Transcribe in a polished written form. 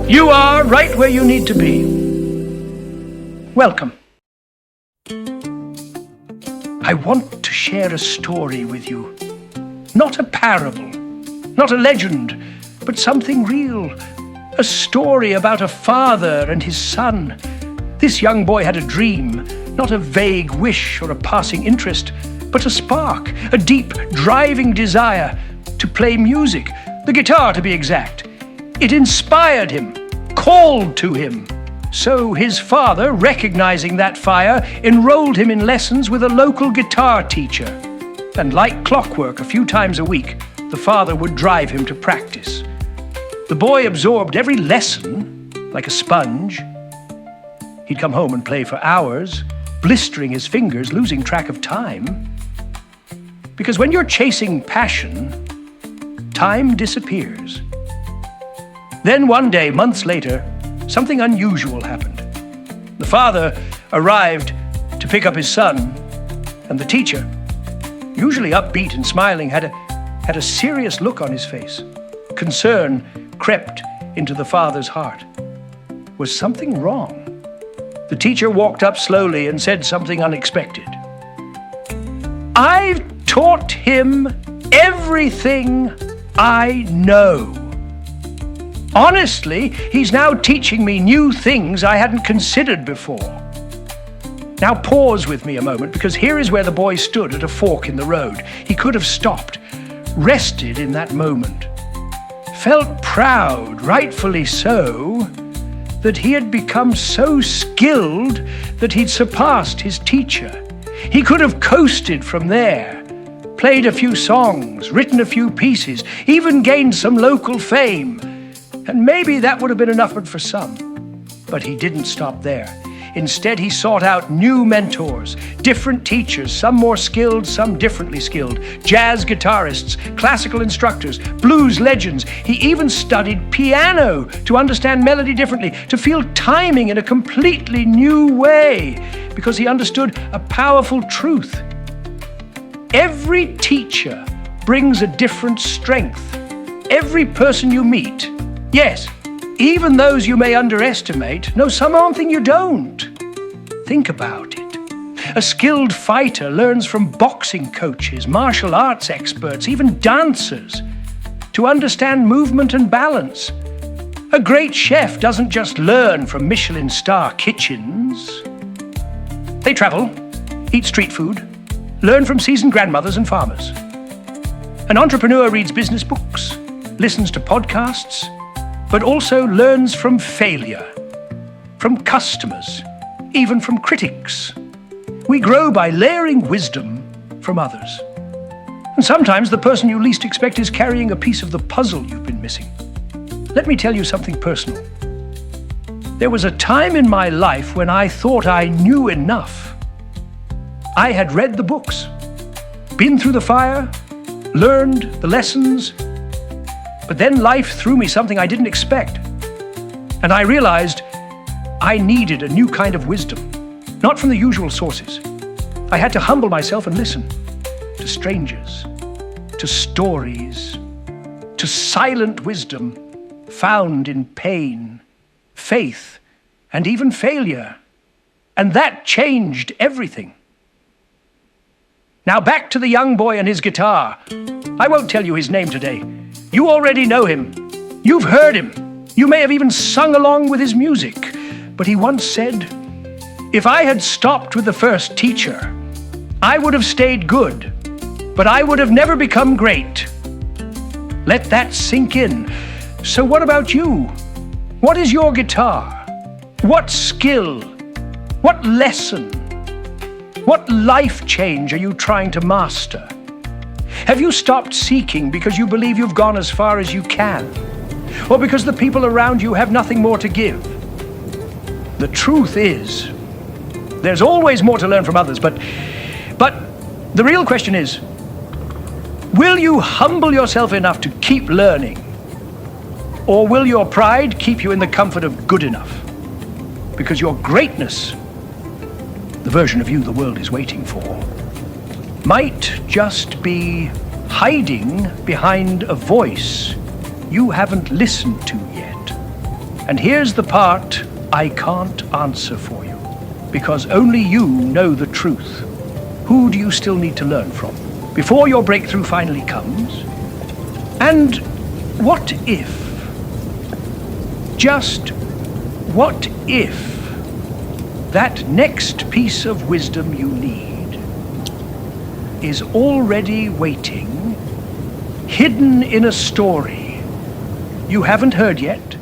You are right where you need to be. Welcome. I want to share a story with you. Not a parable, not a legend, but something real. A story about a father and his son. This young boy had a dream, not a vague wish or a passing interest, but a spark, a deep, driving desire to play music, the guitar to be exact. It inspired him, called to him. So his father, recognizing that fire, enrolled him in lessons with a local guitar teacher. And like clockwork, a few times a week, the father would drive him to practice. The boy absorbed every lesson like a sponge. He'd come home and play for hours, blistering his fingers, losing track of time. Because when you're chasing passion, time disappears. Then one day, months later, something unusual happened. The father arrived to pick up his son, and the teacher, usually upbeat and smiling, had a serious look on his face. Concern crept into the father's heart. Was something wrong? The teacher walked up slowly and said something unexpected. I've taught him everything I know. Honestly, he's now teaching me new things I hadn't considered before. Now pause with me a moment, because here is where the boy stood at a fork in the road. He could have stopped, rested in that moment, felt proud, rightfully so, that he had become so skilled that he'd surpassed his teacher. He could have coasted from there, played a few songs, written a few pieces, even gained some local fame. And maybe that would have been enough for some. But he didn't stop there. Instead, he sought out new mentors, different teachers, some more skilled, some differently skilled, jazz guitarists, classical instructors, blues legends. He even studied piano to understand melody differently, to feel timing in a completely new way, because he understood a powerful truth. Every teacher brings a different strength. Every person you meet, yes, even those you may underestimate, know something you don't. Think about it. A skilled fighter learns from boxing coaches, martial arts experts, even dancers, to understand movement and balance. A great chef doesn't just learn from Michelin star kitchens. They travel, eat street food, learn from seasoned grandmothers and farmers. An entrepreneur reads business books, listens to podcasts, but also learns from failure, from customers, even from critics. We grow by layering wisdom from others. And sometimes the person you least expect is carrying a piece of the puzzle you've been missing. Let me tell you something personal. There was a time in my life when I thought I knew enough. I had read the books, been through the fire, learned the lessons, but then life threw me something I didn't expect. And I realized I needed a new kind of wisdom, not from the usual sources. I had to humble myself and listen to strangers, to stories, to silent wisdom found in pain, faith, and even failure. And that changed everything. Now back to the young boy and his guitar. I won't tell you his name today. You already know him. You've heard him. You may have even sung along with his music. But he once said, if I had stopped with the first teacher, I would have stayed good, but I would have never become great. Let that sink in. So what about you? What is your guitar? What skill? What lesson? What life change are you trying to master? Have you stopped seeking because you believe you've gone as far as you can? Or because the people around you have nothing more to give? The truth is, there's always more to learn from others, but the real question is, will you humble yourself enough to keep learning? Or will your pride keep you in the comfort of good enough? Because your greatness, the version of you the world is waiting for, might just be hiding behind a voice you haven't listened to yet. And here's the part I can't answer for you, because only you know the truth. Who do you still need to learn from before your breakthrough finally comes? And what if, just what if, that next piece of wisdom you need is already waiting, hidden in a story you haven't heard yet?